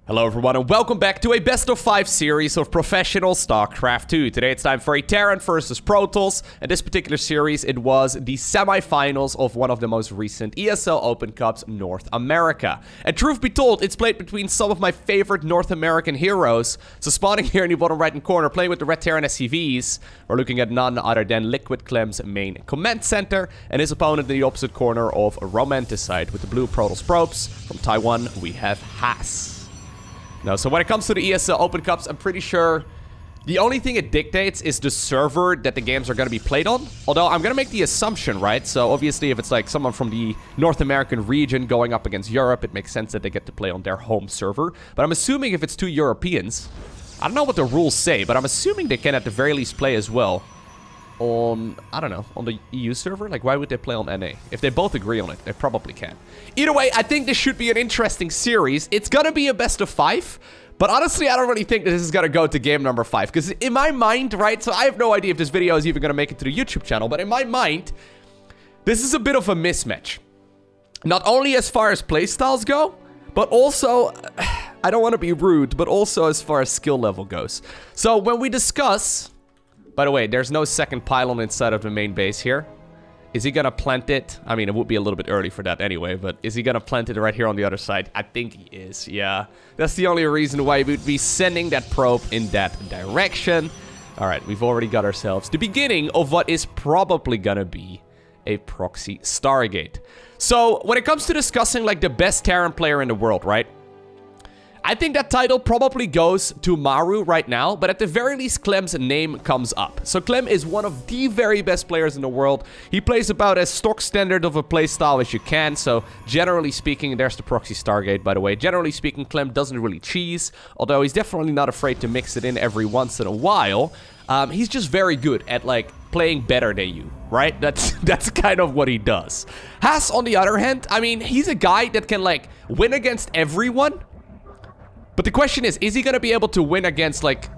Hello everyone and welcome back to a best of 5 series of professional StarCraft 2. Today it's time for a Terran versus Protoss, and this particular series it was the semifinals of one of the most recent ESL Open Cups North America. And truth be told, it's played between some of my favorite North American heroes. So spawning here in the bottom right hand corner, playing with the red Terran SCVs, we're looking at none other than Liquid Clem's main command center, and his opponent in the opposite corner of Romanticide with the blue Protoss probes. From Taiwan we have Has. No, so when it comes to the ESL Open Cups, I'm pretty sure the only thing it dictates is the server that the games are going to be played on. Although, I'm going to make the assumption, right? So, obviously, if it's like someone from the North American region going up against Europe, it makes sense that they get to play on their home server. But I'm assuming if it's two Europeans, I don't know what the rules say, but I'm assuming they can at the very least play as well on, I don't know, on the EU server? Like, why would they play on NA? If they both agree on it, they probably can. Either way, I think this should be an interesting series. It's gonna be a best of 5, but honestly, I don't really think that this is gonna go to game number 5. Because in my mind, right, so I have no idea if this video is even gonna make it to the YouTube channel, but in my mind, this is a bit of a mismatch. Not only as far as playstyles go, but also, I don't want to be rude, but also as far as skill level goes. So when we discuss... By the way, there's no second pylon inside of the main base here. Is he gonna plant it? I mean, it would be a little bit early for that anyway, but is he gonna plant it right here on the other side? I think he is, yeah. That's the only reason why we would be sending that probe in that direction. Alright, we've already got ourselves the beginning of what is probably gonna be a proxy Stargate. So, when it comes to discussing, like, the best Terran player in the world, right? I think that title probably goes to Maru right now, but at the very least, Clem's name comes up. So Clem is one of the very best players in the world. He plays about as stock standard of a playstyle as you can, so generally speaking, there's the proxy Stargate, by the way. Generally speaking, Clem doesn't really cheese, although he's definitely not afraid to mix it in every once in a while. He's just very good at, like, playing better than you, right? That's kind of what he does. Has, on the other hand, I mean, he's a guy that can, like, win against everyone. But the question is he going to be able to win against, like...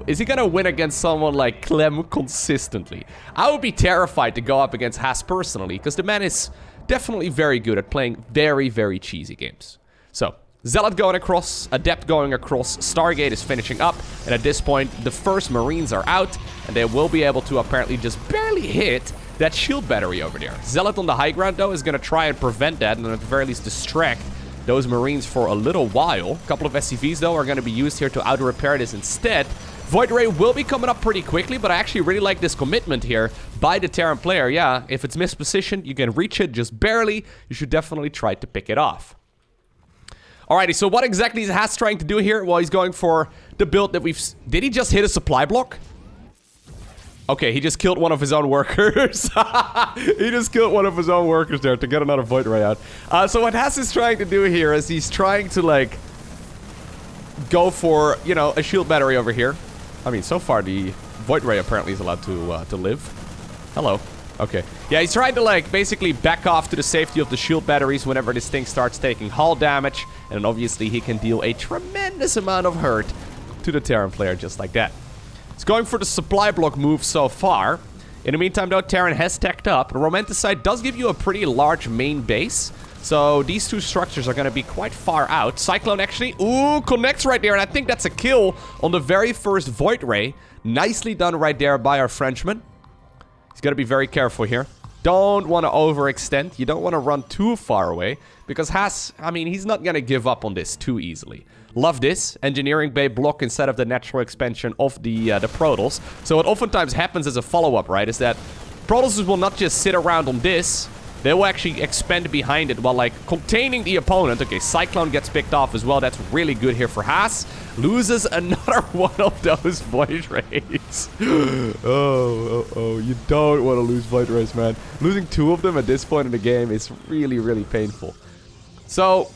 Is he going to win against someone like Clem consistently? I would be terrified to go up against Has personally, because the man is definitely very good at playing very, very cheesy games. So, Zealot going across, Adept going across, Stargate is finishing up, and at this point, the first Marines are out, and they will be able to apparently just barely hit that shield battery over there. Zealot on the high ground, though, is going to try and prevent that, and at the very least distract those Marines for a little while. A couple of SCVs, though, are going to be used here to auto-repair this instead. Void Ray will be coming up pretty quickly, but I actually really like this commitment here by the Terran player. Yeah, if it's mispositioned, you can reach it just barely. You should definitely try to pick it off. Alrighty, so what exactly is Has trying to do here? Well, he's going for the build that we've... Did he just hit a supply block? Okay, he just killed one of his own workers. He just killed one of his own workers there to get another Void Ray out. So what Has is trying to do here is he's trying to, like, go for, you know, a shield battery over here. I mean, so far the Void Ray apparently is allowed to live. Hello. Okay. Yeah, he's trying to, like, basically back off to the safety of the shield batteries whenever this thing starts taking hull damage. And then obviously he can deal a tremendous amount of hurt to the Terran player just like that. He's going for the supply block move so far. In the meantime, though, Terran has tacked up. The Romanticide does give you a pretty large main base. So these two structures are going to be quite far out. Cyclone actually, ooh, connects right there. And I think that's a kill on the very first Void Ray. Nicely done right there by our Frenchman. He's got to be very careful here. Don't want to overextend. You don't want to run too far away. Because Has, I mean, he's not going to give up on this too easily. Love this. Engineering bay block instead of the natural expansion of the Protoss. So what oftentimes happens as a follow-up, right, is that Protosses will not just sit around on this. They will actually expand behind it while, like, containing the opponent. Okay, Cyclone gets picked off as well. That's really good here for Has. Loses another one of those Void Rays. Oh, you don't want to lose Void Rays, man. Losing 2 of them at this point in the game is really, really painful. So...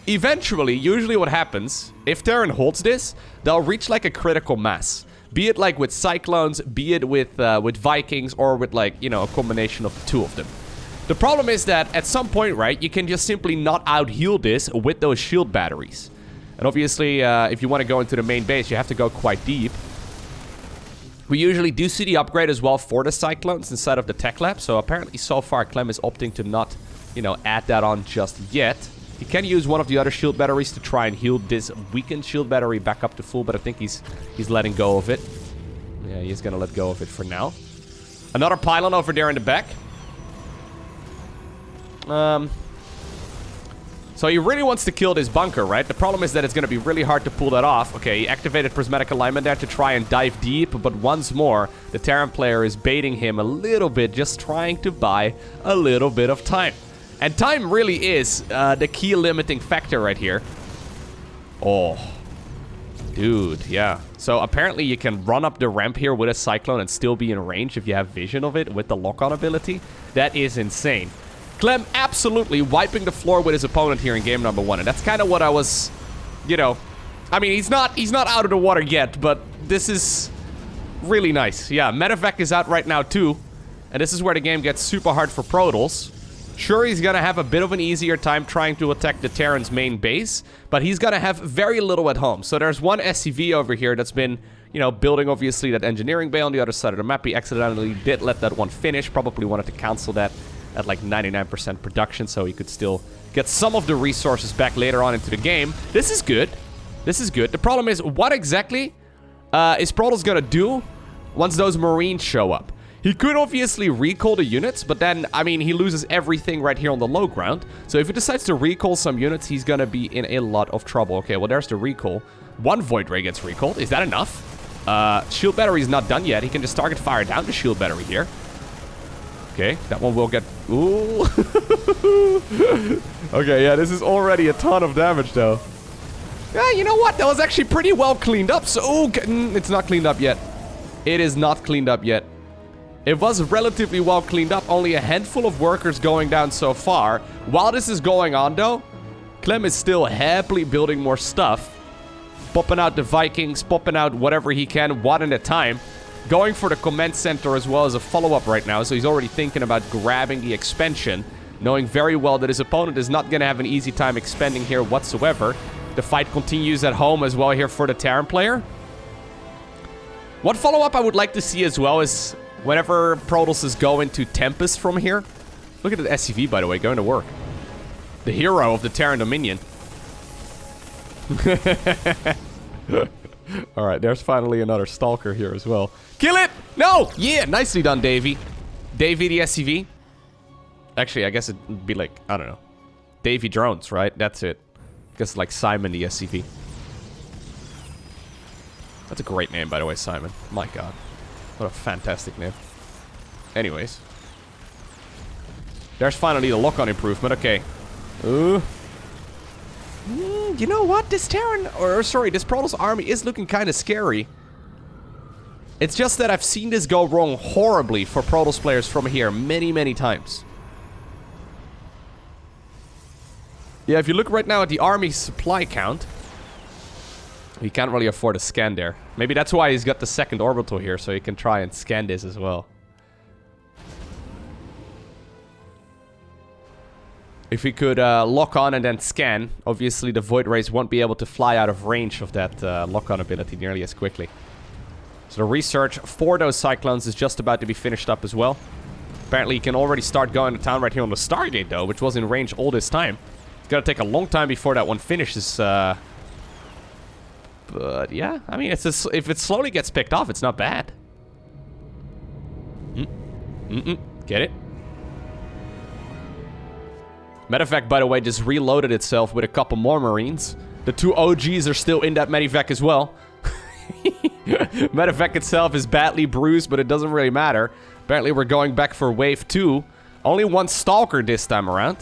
eventually, usually what happens, if Terran holds this, they'll reach like a critical mass. Be it like with Cyclones, be it with Vikings, or with, like, you know, a combination of the 2 of them. The problem is that at some point, right, you can just simply not out-heal this with those shield batteries. And obviously, if you want to go into the main base, you have to go quite deep. We usually do see the upgrade as well for the Cyclones inside of the tech lab. So apparently so far, Clem is opting to not, you know, add that on just yet. He can use one of the other shield batteries to try and heal this weakened shield battery back up to full, but I think he's letting go of it. Yeah, he's gonna let go of it for now. Another pylon over there in the back. So he really wants to kill this bunker, right? The problem is that it's going to be really hard to pull that off. Okay, he activated Prismatic Alignment there to try and dive deep, but once more, the Terran player is baiting him a little bit, just trying to buy a little bit of time. And time really is the key limiting factor right here. Oh. Dude, yeah. So apparently you can run up the ramp here with a Cyclone and still be in range if you have vision of it with the lock-on ability. That is insane. Clem absolutely wiping the floor with his opponent here in game number 1. And that's kind of what I was, you know... I mean, he's not out of the water yet, but this is really nice. Yeah, Medevac is out right now too. And this is where the game gets super hard for Protoss. Sure, he's gonna have a bit of an easier time trying to attack the Terran's main base, but he's gonna have very little at home. So there's one SCV over here that's been, you know, building obviously that engineering bay on the other side of the map. He accidentally did let that one finish, probably wanted to cancel that at like 99% production, so he could still get some of the resources back later on into the game. This is good. This is good. The problem is, what exactly is Protoss gonna do once those Marines show up? He could obviously recall the units, but then, I mean, he loses everything right here on the low ground. So if he decides to recall some units, he's gonna be in a lot of trouble. Okay, well, there's the recall. One Void Ray gets recalled. Is that enough? Shield battery is not done yet. He can just target fire down the shield battery here. Okay, that one will get... Ooh. Okay, yeah, this is already a ton of damage, though. Yeah, you know what? That was actually pretty well cleaned up. So, it's not cleaned up yet. It is not cleaned up yet. It was relatively well cleaned up. Only a handful of workers going down so far. While this is going on, though, Clem is still happily building more stuff. Popping out the Vikings, popping out whatever he can, one at a time. Going for the command center as well as a follow-up right now, so he's already thinking about grabbing the expansion, knowing very well that his opponent is not going to have an easy time expanding here whatsoever. The fight continues at home as well here for the Terran player. One follow-up I would like to see as well is whenever Protoss is going to Tempest from here. Look at the SCV, by the way, going to work. The hero of the Terran Dominion. Alright, there's finally another Stalker here as well. Kill it! No! Yeah, nicely done, Davey. Davey the SCV. Actually, I guess it'd be like, I don't know. Davey Drones, right? That's it. I guess it's like Simon the SCV. That's a great name, by the way, Simon. My god. What a fantastic name. Anyways. There's finally the lock-on improvement. Okay. You know what? This Terran, this Protoss army is looking kind of scary. It's just that I've seen this go wrong horribly for Protoss players from here many, many times. Yeah, if you look right now at the army supply count, he can't really afford a scan there. Maybe that's why he's got the second orbital here, so he can try and scan this as well. If we could lock on and then scan, obviously the Void Rays won't be able to fly out of range of that lock-on ability nearly as quickly. So the research for those Cyclones is just about to be finished up as well. Apparently you can already start going to town right here on the Stargate though, which was in range all this time. It's gonna take a long time before that one finishes. But yeah, I mean, it's just, if it slowly gets picked off, it's not bad. Get it? Medevac, by the way, just reloaded itself with a couple more Marines. The two OGs are still in that Medevac as well. Medevac itself is badly bruised, but it doesn't really matter. Apparently, we're going back for wave 2. Only one Stalker this time around.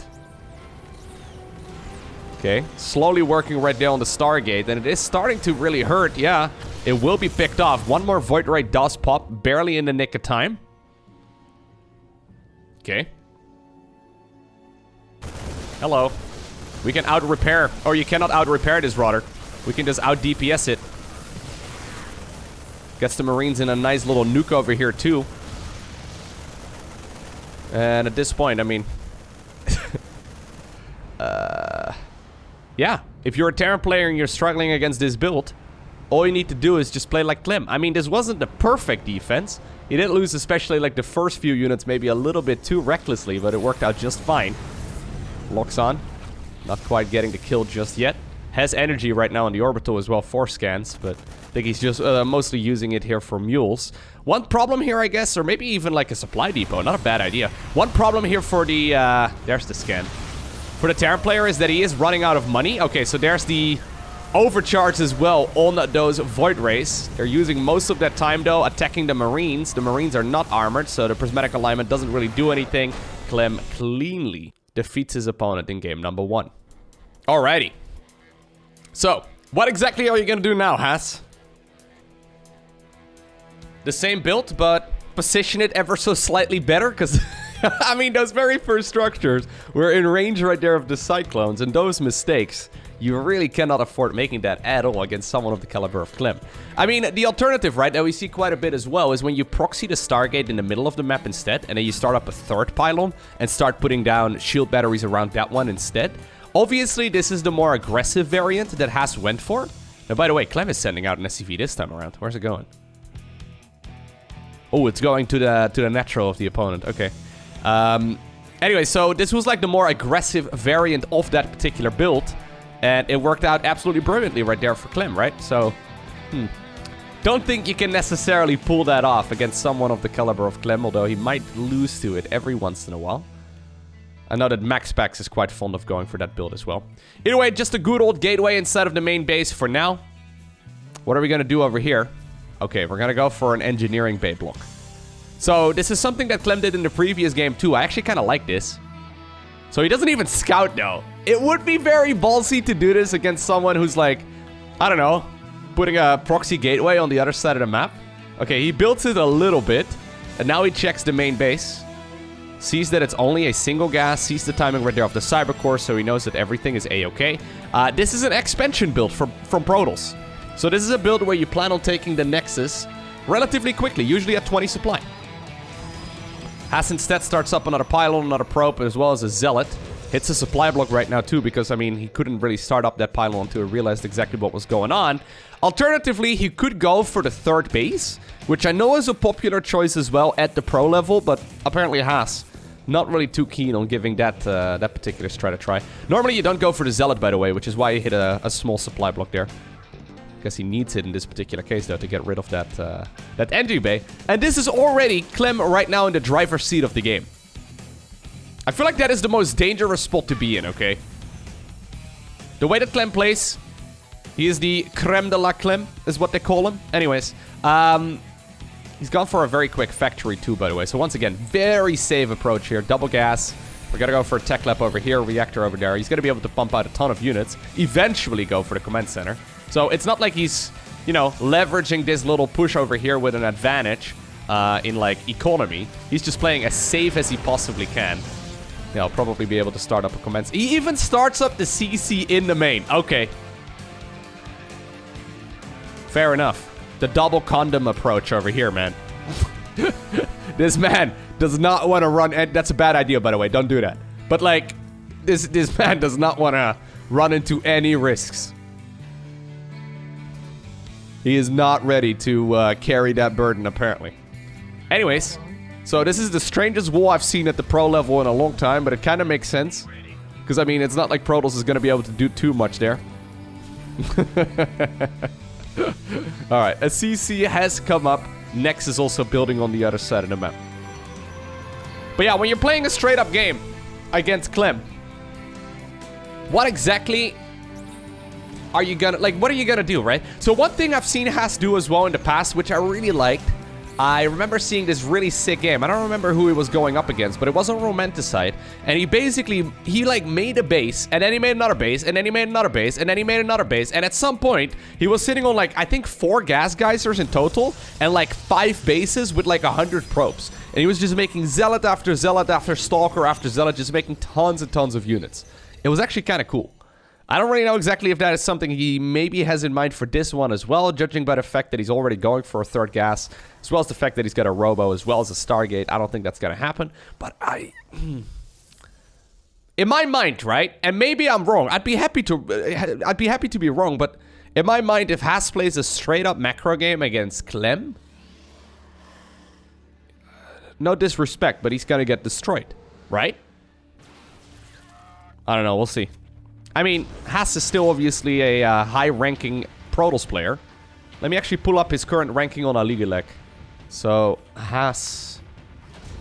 Okay, slowly working right there on the Stargate, and it is starting to really hurt. Yeah, it will be picked off. One more Void Ray does pop, barely in the nick of time. Okay. Hello. We can out-repair. Or you cannot out-repair this, rather. We can just out-DPS it. Gets the Marines in a nice little nuke over here, too. And at this point, I mean... yeah. If you're a Terran player and you're struggling against this build, all you need to do is just play like Clem. I mean, this wasn't the perfect defense. He did lose especially like the first few units maybe a little bit too recklessly, but it worked out just fine. Locks on. Not quite getting the kill just yet. Has energy right now on the orbital as well for scans, but I think he's just mostly using it here for mules. One problem here, I guess, or maybe even like a supply depot. Not a bad idea. One problem here for the... there's the scan. For the Terran player is that he is running out of money. Okay, so there's the overcharge as well on those Void Rays. They're using most of that time, though, attacking the Marines. The Marines are not armored, so the prismatic alignment doesn't really do anything. Clem cleanly defeats his opponent in game number 1. Alrighty. So, what exactly are you gonna do now, Has? The same build, but position it ever so slightly better? Because, I mean, those very first structures were in range right there of the Cyclones, and those mistakes, you really cannot afford making that at all against someone of the caliber of Clem. I mean, the alternative, right, that we see quite a bit as well, is when you proxy the Stargate in the middle of the map instead, and then you start up a third pylon, and start putting down shield batteries around that one instead. Obviously, this is the more aggressive variant that Has went for. Now, by the way, Clem is sending out an SCV this time around. Where's it going? Oh, it's going to the natural of the opponent. Okay. Anyway, so this was like the more aggressive variant of that particular build. And it worked out absolutely brilliantly right there for Clem, right? So, don't think you can necessarily pull that off against someone of the caliber of Clem, although he might lose to it every once in a while. I know that MaxPax is quite fond of going for that build as well. Either way, just a good old gateway inside of the main base for now. What are we going to do over here? Okay, we're going to go for an engineering bay block. So, this is something that Clem did in the previous game too. I actually kind of like this. So, he doesn't even scout though. It would be very ballsy to do this against someone who's like, I don't know, putting a proxy gateway on the other side of the map. Okay, he builds it a little bit. And now he checks the main base. Sees that it's only a single gas, sees the timing right there of the Cyber Core, so he knows that everything is A-okay. This is an expansion build from Protoss. So this is a build where you plan on taking the Nexus relatively quickly, usually at 20 supply. Has instead starts up another pylon, another probe, as well as a Zealot. Hits a supply block right now too, because, I mean, he couldn't really start up that pylon until he realized exactly what was going on. Alternatively, he could go for the third base, which I know is a popular choice as well at the pro level, but apparently Has not really too keen on giving that that particular strat a try. Normally, you don't go for the Zealot, by the way, which is why he hit a small supply block there. Because he needs it in this particular case, though, to get rid of that that entry bay. And this is already Clem right now in the driver's seat of the game. I feel like that is the most dangerous spot to be in, okay? The way that Clem plays, he is the creme de la Clem, is what they call him. Anyways, he's gone for a very quick factory too, by the way. So once again, very safe approach here. Double gas. We're gonna go for a tech lab over here, reactor over there. He's gonna be able to pump out a ton of units. Eventually go for the command center. So it's not like he's, you know, leveraging this little push over here with an advantage in, like, economy. He's just playing as safe as he possibly can. Yeah, I'll probably be able to start up a command. He even starts up the CC in the main. Okay. Fair enough. The double condom approach over here, man. This man does not want to run. And that's a bad idea, by the way. Don't do that. But, like, this man does not want to run into any risks. He is not ready to carry that burden, apparently. Anyways, so this is the strangest wall I've seen at the pro level in a long time, but it kind of makes sense. Because, I mean, it's not like Protoss is going to be able to do too much there. Alright, a CC has come up. Nex is also building on the other side of the map. But yeah, when you're playing a straight-up game against Clem, what exactly are you gonna, like, what are you gonna do, right? So one thing I've seen Has do as well in the past, which I really liked, I remember seeing this really sick game. I don't remember who he was going up against, but it was a Romanticide. And he basically, he like made a base, and then he made another base, and then he made another base, and then he made another base. And at some point, he was sitting on like, I think 4 gas geysers in total, and like 5 bases with like 100 probes. And he was just making Zealot after Stalker after Zealot, just making tons and tons of units. It was actually kind of cool. I don't really know exactly if that is something he maybe has in mind for this one as well, judging by the fact that he's already going for a third gas, as well as the fact that he's got a Robo, as well as a Stargate. I don't think that's going to happen, but in my mind, right, and maybe I'm wrong, I'd be happy to be wrong, but in my mind, if Has plays a straight-up macro game against Clem, no disrespect, but he's going to get destroyed, right? I don't know, we'll see. I mean, Has is still obviously a high-ranking Protoss player. Let me actually pull up his current ranking on Aligalek. So, Has...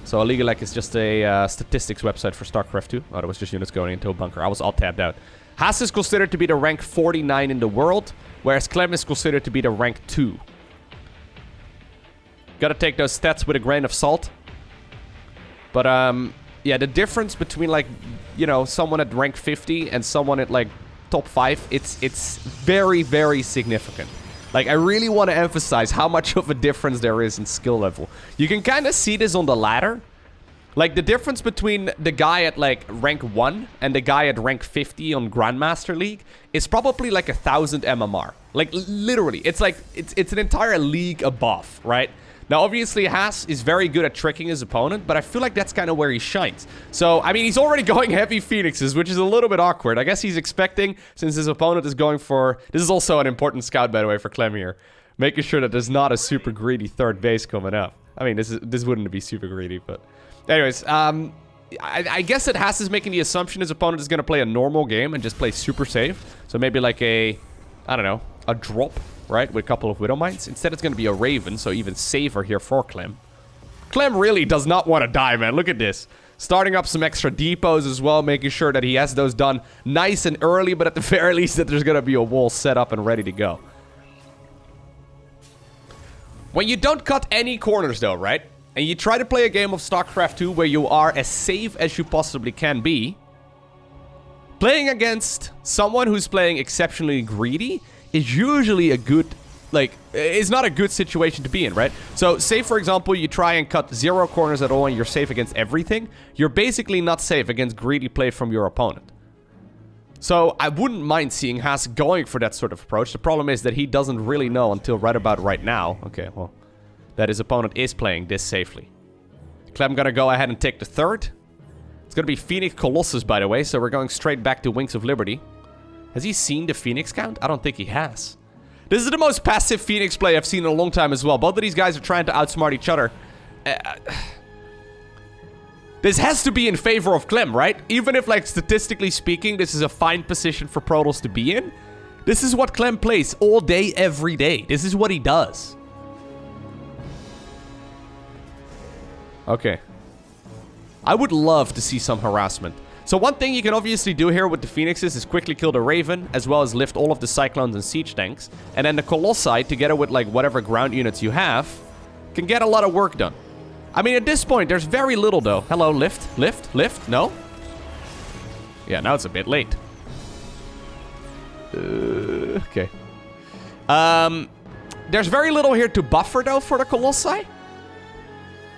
So, Aligalek is just a statistics website for StarCraft 2. Oh, that was just units going into a bunker. I was all tabbed out. Has is considered to be the rank 49 in the world, whereas Clem is considered to be the rank 2. Gotta take those stats with a grain of salt. But, yeah, the difference between, like, you know, someone at rank 50 and someone at, like, top 5, it's very, very significant. Like, I really want to emphasize how much of a difference there is in skill level. You can kind of see this on the ladder. Like, the difference between the guy at, like, rank 1 and the guy at rank 50 on Grandmaster League is probably, like, 1,000 MMR. Like, literally. It's, like, it's an entire league above, right? Now, obviously, Has is very good at tricking his opponent, but I feel like that's kind of where he shines. So, I mean, he's already going heavy Phoenixes, which is a little bit awkward. I guess he's expecting, since his opponent is going for... This is also an important scout, by the way, for Clem here. Making sure that there's not a super greedy third base coming up. I mean, this wouldn't be super greedy, but... Anyways, I guess that Has is making the assumption his opponent is going to play a normal game and just play super safe. So maybe like a... I don't know, a drop... Right, with a couple of Widow Mines. Instead, it's going to be a Raven, so even safer here for Clem. Clem really does not want to die, man. Look at this. Starting up some extra depots as well, making sure that he has those done nice and early, but at the very least that there's going to be a wall set up and ready to go. When you don't cut any corners, though, right? And you try to play a game of StarCraft 2 where you are as safe as you possibly can be, playing against someone who's playing exceptionally greedy is usually a good, like, it's not a good situation to be in, right? So, say, for example, you try and cut 0 corners at all and you're safe against everything. You're basically not safe against greedy play from your opponent. So, I wouldn't mind seeing Has going for that sort of approach. The problem is that he doesn't really know until right about right now. Okay, well, that his opponent is playing this safely. Clem gonna go ahead and take the third. It's gonna be Phoenix Colossus, by the way, so we're going straight back to Wings of Liberty. Has he seen the Phoenix count? I don't think he has. This is the most passive Phoenix play I've seen in a long time as well. Both of these guys are trying to outsmart each other. This has to be in favor of Clem, right? Even if, like, statistically speaking, this is a fine position for Protoss to be in. This is what Clem plays all day, every day. This is what he does. Okay. I would love to see some harassment. So one thing you can obviously do here with the Phoenixes is quickly kill the Raven, as well as lift all of the Cyclones and Siege Tanks. And then the Colossi, together with, like, whatever ground units you have, can get a lot of work done. I mean, at this point, there's very little, though. Hello, lift, lift, lift, no? Yeah, now it's a bit late. Okay. There's very little here to buffer, though, for the Colossi.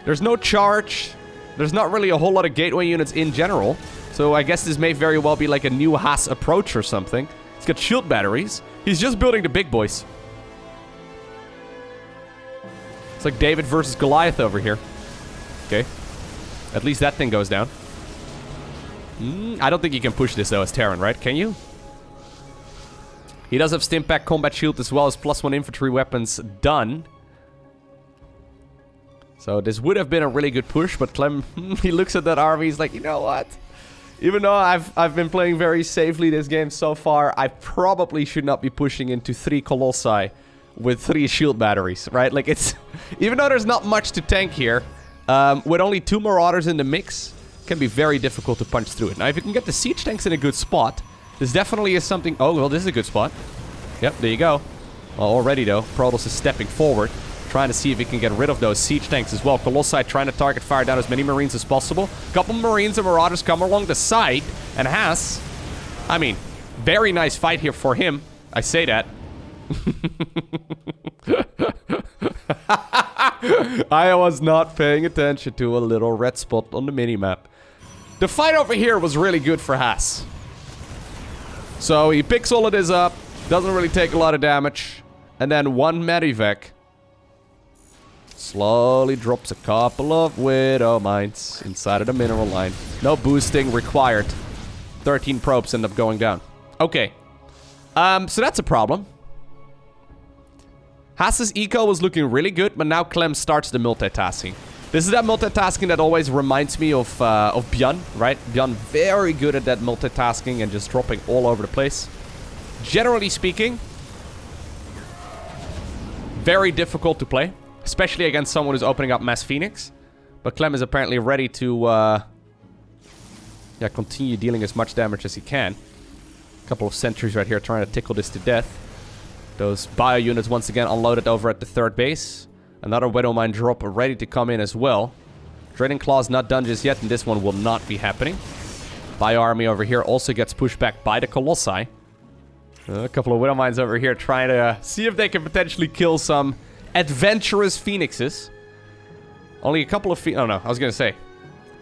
There's no charge. There's not really a whole lot of gateway units in general. So I guess this may very well be like a new Has approach or something. He's got shield batteries. He's just building the big boys. It's like David versus Goliath over here. Okay. At least that thing goes down. I don't think you can push this, though, as Terran, right? Can you? He does have Stimpak Combat Shield as well as +1 infantry weapons done. So this would have been a really good push, but Clem, he looks at that army, he's like, you know what? Even though I've been playing very safely this game so far, I probably should not be pushing into 3 Colossi with 3 shield batteries, right? Like, it's... Even though there's not much to tank here, with only 2 Marauders in the mix, it can be very difficult to punch through it. Now, if you can get the siege tanks in a good spot, this definitely is something... Oh, well, this is a good spot. Yep, there you go. Well, already, though, Protoss is stepping forward, trying to see if he can get rid of those siege tanks as well. Colossi trying to target fire down as many Marines as possible. Couple Marines and Marauders come along the side, and Has... I mean, very nice fight here for him. I say that. I was not paying attention to a little red spot on the minimap. The fight over here was really good for Has. So he picks all of this up, doesn't really take a lot of damage, and then one Medivac slowly drops a couple of Widow Mines inside of the mineral line. No boosting required. 13 probes end up going down. Okay. So that's a problem. Has's eco was looking really good, but now Clem starts the multitasking. This is that multitasking that always reminds me of Björn, right? Björn very good at that multitasking and just dropping all over the place. Generally speaking, very difficult to play, especially against someone who's opening up Mass Phoenix. But Clem is apparently ready to continue dealing as much damage as he can. A couple of sentries right here trying to tickle this to death. Those bio units once again unloaded over at the third base. Another Widow Mine drop ready to come in as well. Draining Claws not done just yet, and this one will not be happening. Bio Army over here also gets pushed back by the Colossi. A couple of Widow Mines over here trying to see if they can potentially kill some adventurous Phoenixes. Only a couple of oh no, I was gonna say.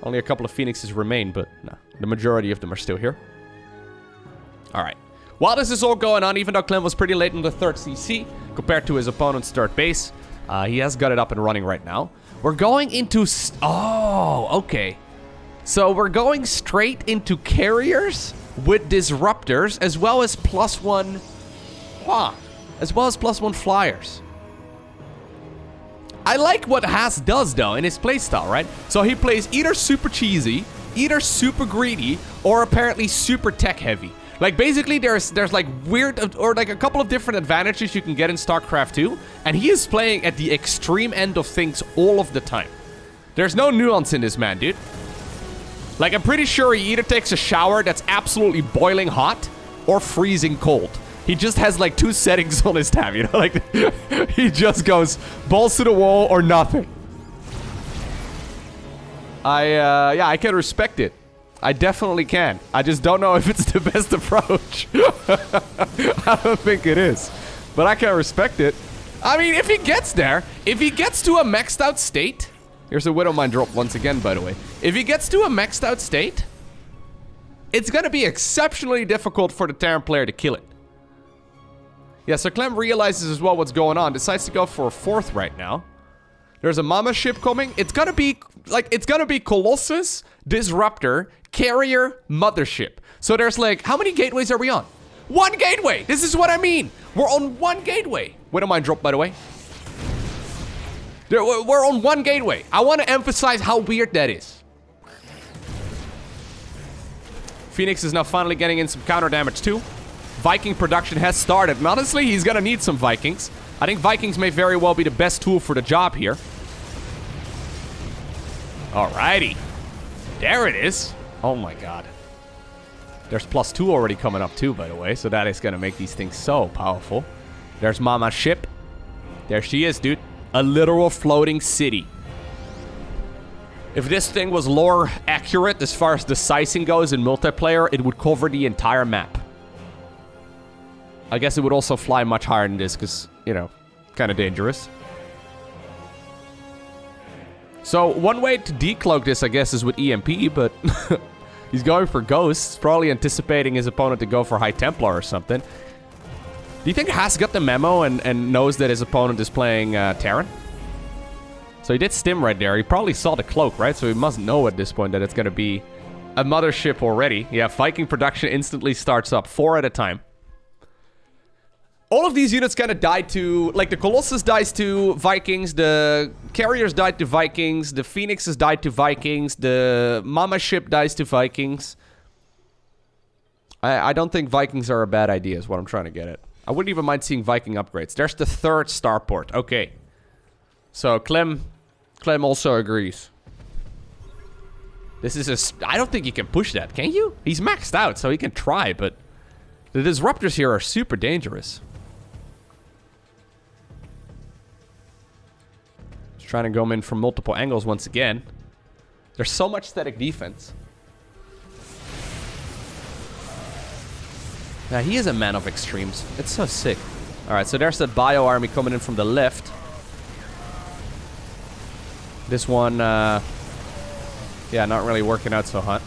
Only a couple of Phoenixes remain, but no. The majority of them are still here. Alright. While this is all going on, even though Clem was pretty late in the third CC, compared to his opponent's third base, he has got it up and running right now. We're going into... oh, okay. So we're going straight into carriers with disruptors, as well as +1... as well as +1 flyers. I like what Has does, though, in his playstyle, right? So he plays either super cheesy, either super greedy, or apparently super tech-heavy. Like, basically, there's like weird, or like a couple of different advantages you can get in StarCraft 2, and he is playing at the extreme end of things all of the time. There's no nuance in this man, dude. Like, I'm pretty sure he either takes a shower that's absolutely boiling hot, or freezing cold. He just has, like, 2 settings on his tab, you know? Like, he just goes balls to the wall or nothing. Yeah, I can respect it. I definitely can. I just don't know if it's the best approach. I don't think it is. But I can respect it. I mean, if he gets there, if he gets to a maxed out state... Here's a Widow Mine drop once again, by the way. If he gets to a maxed out state, it's gonna be exceptionally difficult for the Terran player to kill it. Yeah, so Clem realizes as well what's going on. Decides to go for a 4th right now. There's a Mama ship coming. It's gonna be, like, it's gonna be Colossus, Disruptor, Carrier, Mothership. So there's, like, how many gateways are we on? 1 gateway! This is what I mean! We're on 1 gateway! Widow Mine drop, by the way. We're on 1 gateway. I want to emphasize how weird that is. Phoenix is now finally getting in some counter damage, too. Viking production has started. And honestly, he's gonna need some Vikings. I think Vikings may very well be the best tool for the job here. Alrighty. There it is. Oh my god. There's +2 already coming up too, by the way. So that is gonna make these things so powerful. There's Mama's ship. There she is, dude. A literal floating city. If this thing was lore accurate as far as the sizing goes in multiplayer, it would cover the entire map. I guess it would also fly much higher than this because, you know, kind of dangerous. So one way to decloak this, I guess, is with EMP, but he's going for Ghosts, probably anticipating his opponent to go for High Templar or something. Do you think Has got the memo and knows that his opponent is playing Terran? So he did stim right there. He probably saw the cloak, right? So he must know at this point that it's going to be a mothership already. Yeah, Viking production instantly starts up, 4 at a time. All of these units kind of died to... Like, the Colossus dies to Vikings, the Carriers died to Vikings, the Phoenixes died to Vikings, the Mama ship dies to Vikings. I don't think Vikings are a bad idea, is what I'm trying to get at. I wouldn't even mind seeing Viking upgrades. There's the 3rd starport. Okay. So, Clem also agrees. This is a... I don't think you can push that, can you? He's maxed out, so he can try, but... The Disruptors here are super dangerous. Trying to go in from multiple angles once again. There's so much static defense. Yeah, he is a man of extremes. It's so sick. Alright, so there's that bio army coming in from the left. This one, yeah, not really working out so hot.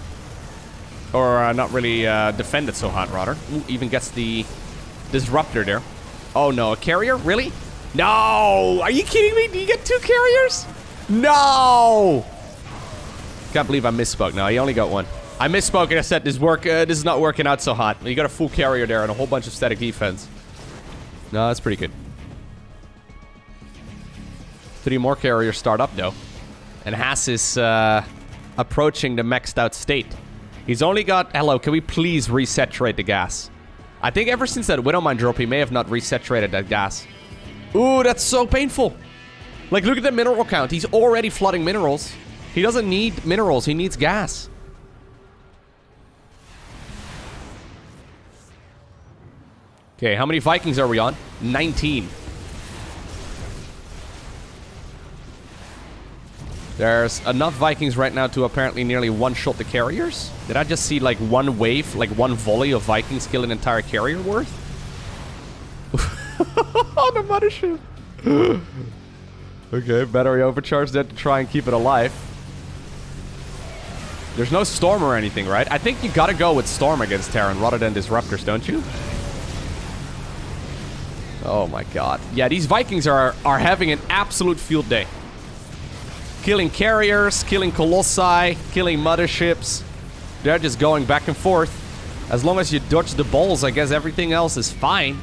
Or not really defended so hot, rather. Ooh, even gets the Disruptor there. Oh no, a carrier? Really? No! Are you kidding me? Do you get 2 carriers? No! Can't believe I misspoke. No, he only got 1. I misspoke and I said this is not working out so hot. You got a full carrier there and a whole bunch of static defense. No, that's pretty good. 3 more carriers start up, though. And Has is approaching the maxed out state. He's only got... Hello, can we please resaturate the gas? I think ever since that Widowmine drop, he may have not resaturated that gas. Ooh, that's so painful. Like, look at the mineral count. He's already flooding minerals. He doesn't need minerals. He needs gas. Okay, how many Vikings are we on? 19. There's enough Vikings right now to apparently nearly one-shot the carriers. Did I just see, like, one wave, like one volley of Vikings kill an entire carrier worth? On the mothership. Okay, battery overcharged that to try and keep it alive. There's no Storm or anything, right? I think you gotta go with Storm against Terran rather than Disruptors, don't you? Oh my god. Yeah, these Vikings are having an absolute field day. Killing carriers, killing Colossi, killing motherships. They're just going back and forth. As long as you dodge the balls, I guess everything else is fine.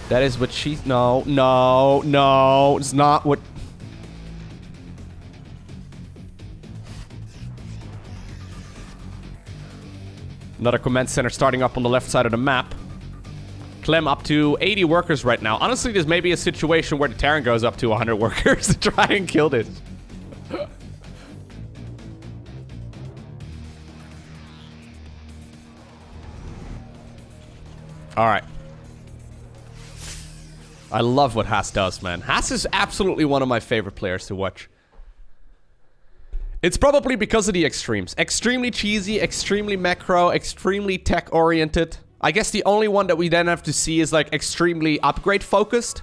That is what she... No, no, no. It's not what... Another command center starting up on the left side of the map. Clem up to 80 workers right now. Honestly, this may be a situation where the Terran goes up to 100 workers to try and kill this. Alright. I love what Has does, man. Has is absolutely one of my favorite players to watch. It's probably because of the extremes. Extremely cheesy, extremely macro, extremely tech-oriented. I guess the only one that we then have to see is, like, extremely upgrade-focused.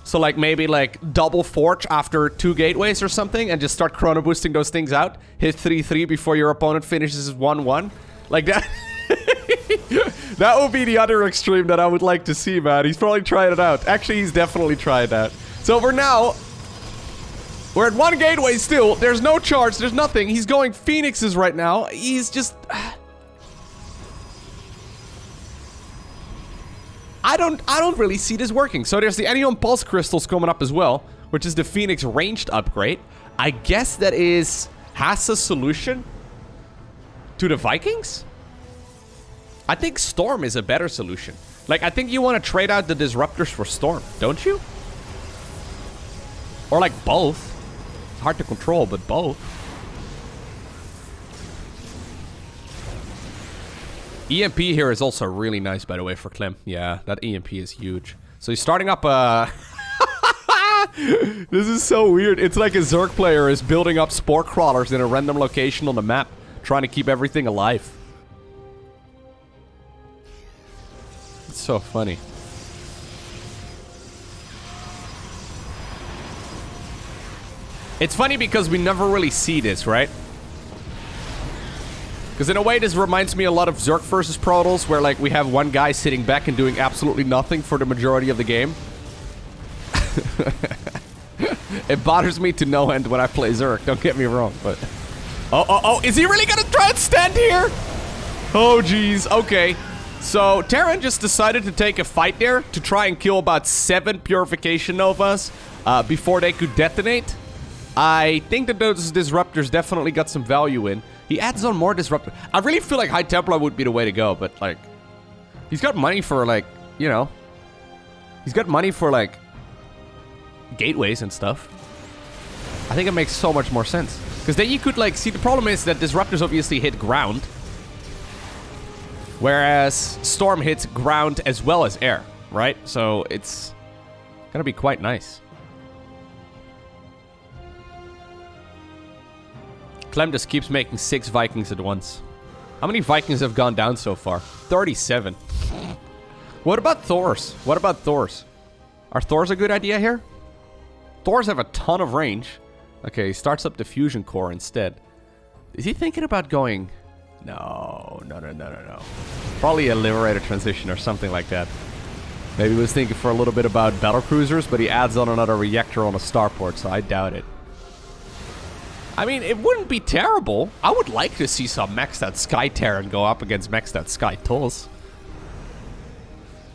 So, like, maybe, like, double Forge after 2 gateways or something and just start chrono boosting those things out. Hit 3-3 before your opponent finishes 1-1. Like that. That would be the other extreme that I would like to see, man. He's probably trying it out. Actually, he's definitely tried that. So for now, we're at 1 gateway still. There's no charge. There's nothing. He's going Phoenixes right now. He's just... I don't really see this working. So there's the Anion Pulse Crystals coming up as well, which is the Phoenix ranged upgrade. I guess that is Has's solution to the Vikings? I think Storm is a better solution. Like, I think you want to trade out the Disruptors for Storm, don't you? Or, like, both. It's hard to control, but both. EMP here is also really nice, by the way, for Clem. Yeah, that EMP is huge. So he's starting up a... This is so weird. It's like a Zerg player is building up Spore Crawlers in a random location on the map, trying to keep everything alive. It's so funny. It's funny because we never really see this, right? Because in a way, this reminds me a lot of Zerg versus Protoss, where like we have one guy sitting back and doing absolutely nothing for the majority of the game. It bothers me to no end when I play Zerg, don't get me wrong, but... Oh, is he really gonna try and stand here? Oh, jeez, okay. So, Terran just decided to take a fight there to try and kill about 7 Purification Novas before they could detonate. I think that those Disruptors definitely got some value in. He adds on more Disruptors. I really feel like High Templar would be the way to go, but, like... He's got money for, like, you know... He's got money for, like... gateways and stuff. I think it makes so much more sense. Because then you could, like... See, the problem is that Disruptors obviously hit ground. Whereas Storm hits ground as well as air, right? So it's gonna be quite nice. Clem just keeps making 6 Vikings at once. How many Vikings have gone down so far? 37. What about Thors? What about Thors? Are Thors a good idea here? Thors have a ton of range. Okay, he starts up the Fusion Core instead. Is he thinking about going... No. Probably a Liberator transition or something like that. Maybe he was thinking for a little bit about Battlecruisers, but he adds on another reactor on a starport, so I doubt it. I mean, it wouldn't be terrible. I would like to see some maxed out Sky Terran go up against maxed out Sky Tulls.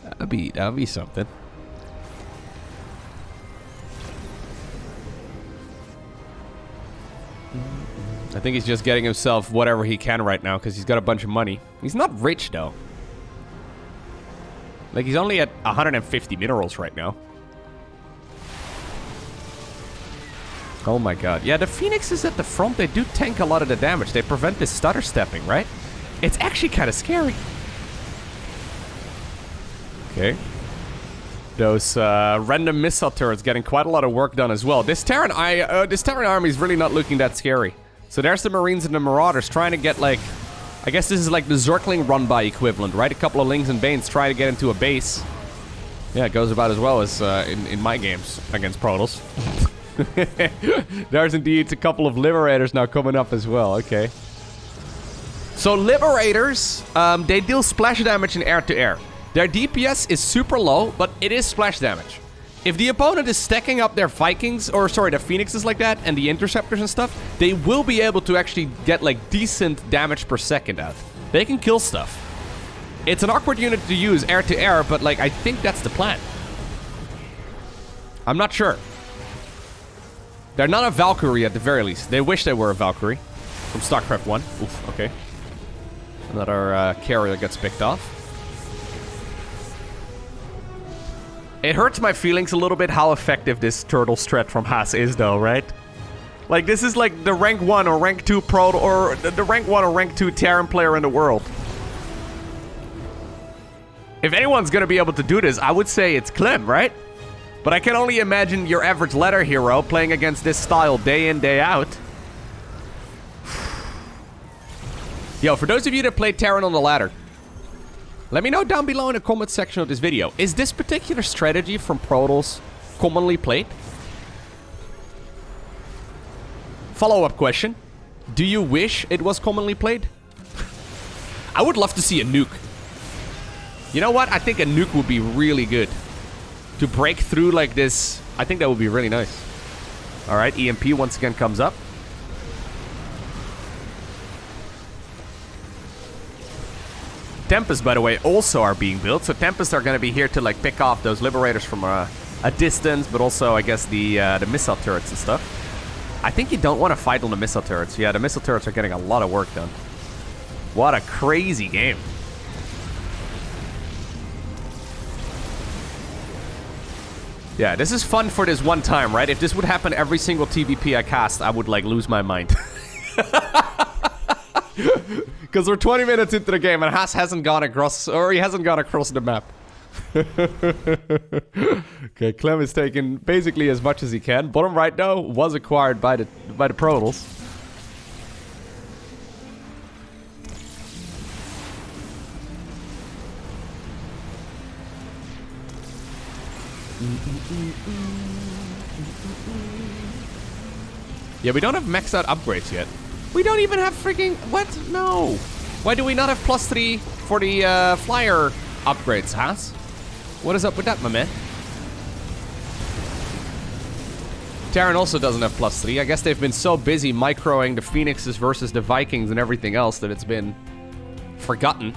That'd be something. I think he's just getting himself whatever he can right now because he's got a bunch of money. He's not rich, though. Like, he's only at 150 minerals right now. Oh my god. Yeah, the Phoenixes at the front, they do tank a lot of the damage. They prevent this stutter stepping, right? It's actually kind of scary. Okay. Those random missile turrets getting quite a lot of work done as well. This Terran army is really not looking that scary. So there's the Marines and the Marauders trying to get, like... I guess this is like the Zergling run-by equivalent, right? A couple of Lings and Banes trying to get into a base. Yeah, it goes about as well as in my games against Protoss. There's indeed a couple of Liberators now coming up as well. Okay. So Liberators, they deal splash damage in air-to-air. Their DPS is super low, but it is splash damage. If the opponent is stacking up their Vikings, or sorry, their Phoenixes like that, and the Interceptors and stuff, they will be able to actually get like decent damage per second out. They can kill stuff. It's an awkward unit to use air-to-air, but like I think that's the plan. I'm not sure. They're not a Valkyrie at the very least. They wish they were a Valkyrie. From StarCraft 1. Oof, okay. Another carrier gets picked off. It hurts my feelings a little bit how effective this turtle strat from Has is, though, right? Like, this is like the rank 1 or rank 2 pro, or the rank 1 or rank 2 Terran player in the world. If anyone's gonna be able to do this, I would say it's Clem, right? But I can only imagine your average ladder hero playing against this style day in, day out. Yo, for those of you that play Terran on the ladder, let me know down below in the comment section of this video. Is this particular strategy from Protoss commonly played? Follow-up question. Do you wish it was commonly played? I would love to see a nuke. You know what? I think a nuke would be really good. To break through like this, I think that would be really nice. Alright, EMP once again comes up. Tempests, by the way, also are being built. So Tempests are going to be here to like pick off those Liberators from a distance, but also, I guess, the missile turrets and stuff. I think you don't want to fight on the missile turrets. Yeah, the missile turrets are getting a lot of work done. What a crazy game. Yeah, this is fun for this one time, right? If this would happen every single TVP I cast, I would, like, lose my mind. Because we're 20 minutes into the game and Has hasn't gone across, or he hasn't gone across the map. Okay, Clem is taking basically as much as he can. Bottom right, though, was acquired by the Protoss. Yeah, we don't have maxed out upgrades yet. We don't even have freaking... What? No. Why do we not have +3 for the flyer upgrades, Has? What is up with that, my man? Terran also doesn't have +3. I guess they've been so busy microing the Phoenixes versus the Vikings and everything else that it's been forgotten.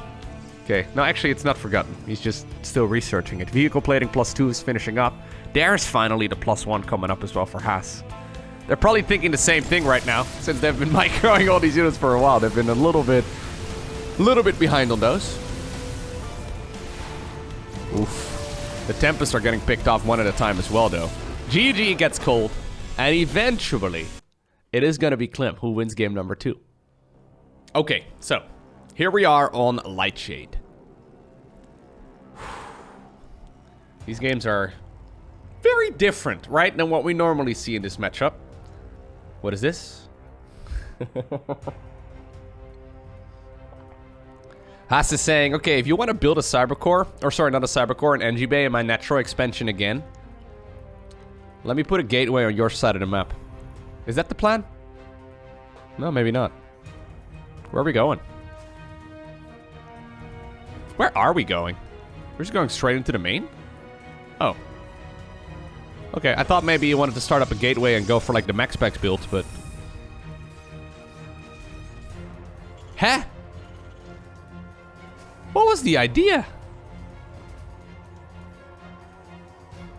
Okay, no, actually it's not forgotten. He's just still researching it. Vehicle plating +2 is finishing up. There's finally the +1 coming up as well for Has. They're probably thinking the same thing right now, since they've been microing all these units for a while. They've been a little bit behind on those. Oof. The Tempests are getting picked off one at a time as well, though. GG gets cold, and eventually, it is going to be Clem who wins game number 2. Okay, so, here we are on Lightshade. These games are very different, right, than what we normally see in this matchup. What is this? Has is saying, okay, if you want to build a Cybercore, or sorry, not a Cybercore, an NG Bay in my natural expansion again, let me put a gateway on your side of the map. Is that the plan? No, maybe not. Where are we going? Where are we going? We're just going straight into the main? Oh. Okay, I thought maybe you wanted to start up a gateway and go for like the max specs build, but... Huh? What was the idea?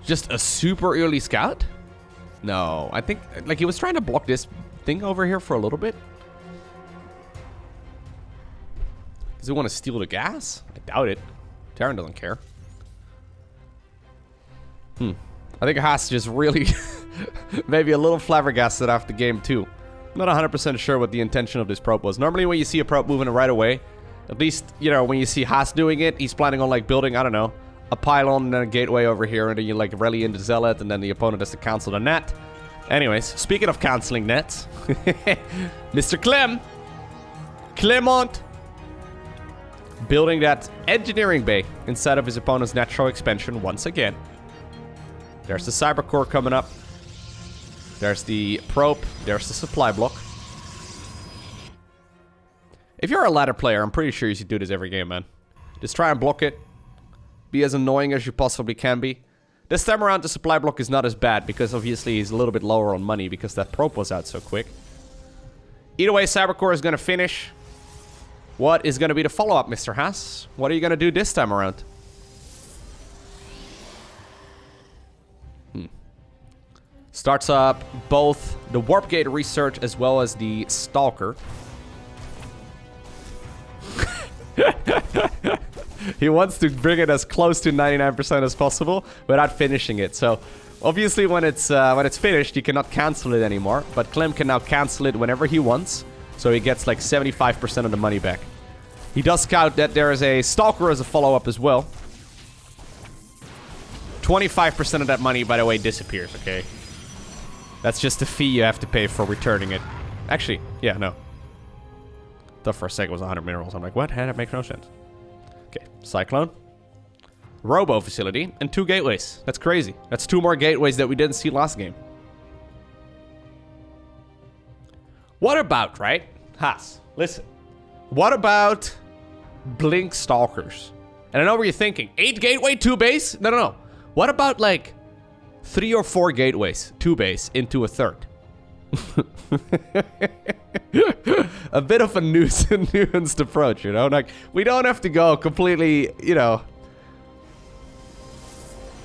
Just a super early scout? No, I think, like, he was trying to block this thing over here for a little bit? Does he want to steal the gas? I doubt it. Terran doesn't care. I think Has just really maybe a little flabbergasted after game 2. I'm not 100% sure what the intention of this probe was. Normally when you see a probe moving right away, at least, you know, when you see Has doing it, he's planning on like building, I don't know, a pylon and then a gateway over here, and then you like rally into Zealot, and then the opponent has to cancel the net. Anyways, speaking of canceling nets, Mr. Clement, building that engineering bay inside of his opponent's natural expansion once again. There's the cyber core coming up. There's the probe. There's the supply block. If you're a ladder player, I'm pretty sure you should do this every game, man. Just try and block it. Be as annoying as you possibly can be. This time around, the supply block is not as bad because obviously he's a little bit lower on money because that probe was out so quick. Either way, cyber core is going to finish. What is going to be the follow-up, Mr. Has? What are you going to do this time around? Starts up both the warp gate research as well as the stalker. He wants to bring it as close to 99% as possible without finishing it. So obviously when it's finished, you cannot cancel it anymore. But Clem can now cancel it whenever he wants. So he gets like 75% of the money back. He does scout that there is a stalker as a follow-up as well. 25% of that money, by the way, disappears, okay? That's just the fee you have to pay for returning it. Actually, yeah, no. Thought for a second it was 100 minerals. I'm like, what? That makes no sense. Okay, Cyclone. Robo facility and 2 gateways. That's crazy. That's 2 more gateways that we didn't see last game. What about, right? Has, listen. What about Blink Stalkers? And I know what you're thinking. 8 gateway, 2 base? No, no, no. What about, like, 3 or 4 gateways, 2 base, into a 3rd? A bit of a nuanced approach, you know? Like, we don't have to go completely, you know...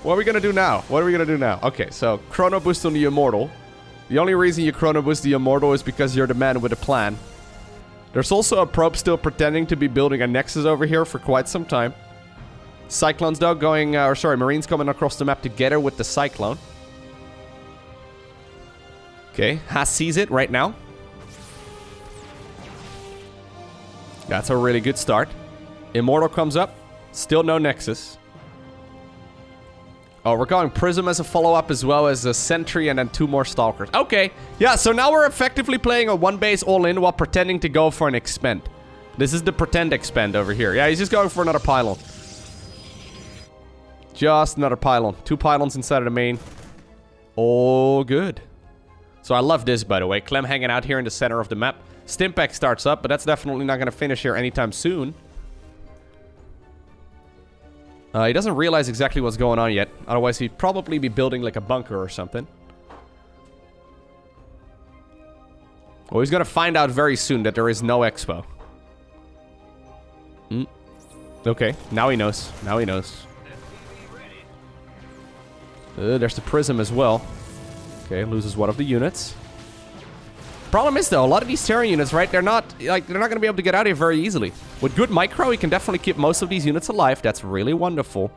What are we gonna do now? What are we gonna do now? Okay, so, Chrono Boost on the Immortal. The only reason you Chrono Boost the Immortal is because you're the man with a plan. There's also a probe still pretending to be building a Nexus over here for quite some time. Cyclones, though, going... Marines coming across the map together with the Cyclone. Okay, Has sees it right now. That's a really good start. Immortal comes up. Still no Nexus. Oh, we're going Prism as a follow-up as well as a Sentry and then 2 more Stalkers. Okay, yeah, so now we're effectively playing a 1 base all-in while pretending to go for an expend. This is the pretend expend over here. Yeah, he's just going for another pylon. Just another pylon. 2 pylons inside of the main. All good. So I love this, by the way. Clem hanging out here in the center of the map. Stimpack starts up, but that's definitely not going to finish here anytime soon. He doesn't realize exactly what's going on yet. Otherwise, he'd probably be building like a bunker or something. Well, he's going to find out very soon that there is no expo. Okay, now he knows. Now he knows. There's the Prism as well. Okay, loses one of the units. Problem is, though, a lot of these Terran units, right? They're not going to be able to get out of here very easily. With good micro, he can definitely keep most of these units alive. That's really wonderful.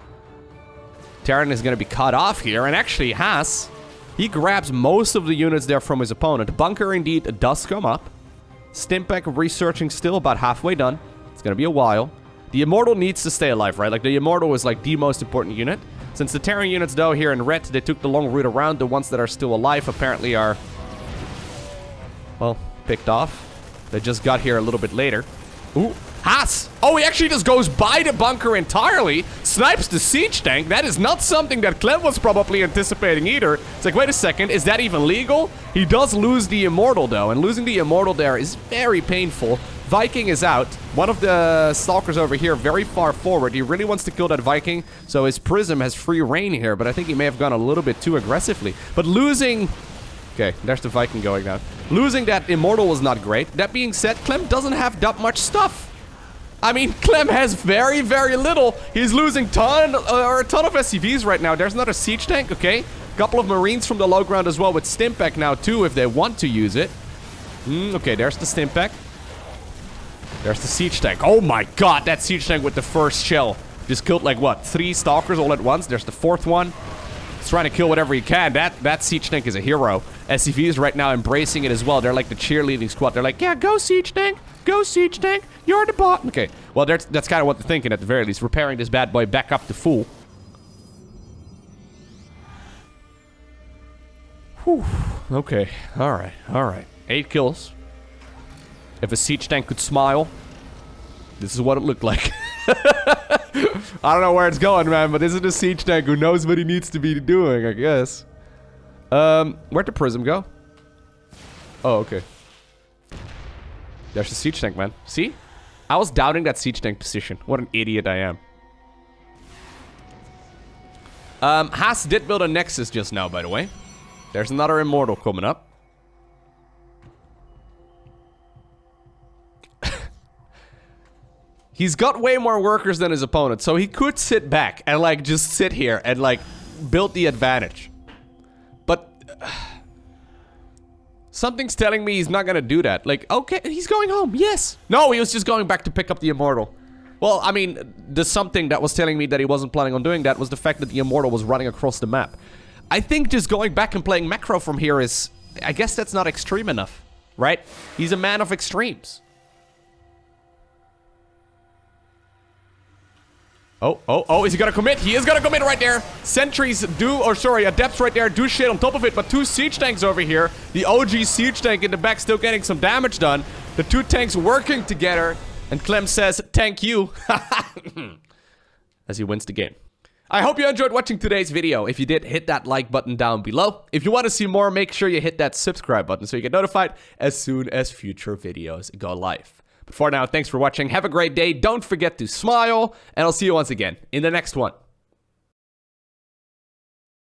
Terran is going to be cut off here, and actually Has. He grabs most of the units there from his opponent. Bunker, indeed, does come up. Stimpack researching still about halfway done. It's going to be a while. The Immortal needs to stay alive, right? Like, the Immortal is, like, the most important unit. Since the Terran units, though, here in red, they took the long route around. The ones that are still alive apparently are... well, picked off. They just got here a little bit later. Ooh, Has! Oh, he actually just goes by the bunker entirely. Snipes the siege tank. That is not something that Clem was probably anticipating either. It's like, wait a second, is that even legal? He does lose the Immortal, though, and losing the Immortal there is very painful. Viking is out. One of the Stalkers over here, very far forward. He really wants to kill that Viking, so his Prism has free reign here, but I think he may have gone a little bit too aggressively. But losing... okay, there's the Viking going down. Losing that Immortal was not great. That being said, Clem doesn't have that much stuff. I mean, Clem has very, very little. He's losing a ton of SCVs right now. There's another siege tank, okay? A couple of Marines from the low ground as well with Stimpack now, too, if they want to use it. Okay, there's the stim pack. There's the siege tank. Oh my god, that siege tank with the first shell. Just killed like what, 3 stalkers all at once. There's the 4th one. He's trying to kill whatever he can. That siege tank is a hero. SCV is right now embracing it as well. They're like the cheerleading squad. They're like, yeah, go siege tank. Go siege tank. You're the bot. Okay, well that's kind of what they're thinking at the very least. Repairing this bad boy back up to full. Whew. Okay, alright, alright. 8 kills. If a siege tank could smile, this is what it looked like. I don't know where it's going, man, but this is a siege tank who knows what he needs to be doing, I guess. Where'd the prism go? Oh, okay. There's the siege tank, man. See? I was doubting that siege tank position. What an idiot I am. Has did build a Nexus just now, by the way. There's another Immortal coming up. He's got way more workers than his opponent, so he could sit back and, like, just sit here and, like, build the advantage. But something's telling me he's not gonna do that. Like, okay, he's going home, yes. No, he was just going back to pick up the Immortal. Well, I mean, the something that was telling me that he wasn't planning on doing that was the fact that the Immortal was running across the map. I think just going back and playing macro from here is... I guess that's not extreme enough, right? He's a man of extremes. Oh, is he gonna commit? He is gonna commit right there. Sentries do, or sorry, Adepts right there do shit on top of it, but 2 siege tanks over here. The OG siege tank in the back still getting some damage done. The 2 tanks working together, and Clem says, thank you, as he wins the game. I hope you enjoyed watching today's video. If you did, hit that like button down below. If you want to see more, make sure you hit that subscribe button so you get notified as soon as future videos go live. But for now, thanks for watching. Have a great day. Don't forget to smile, and I'll see you once again in the next one.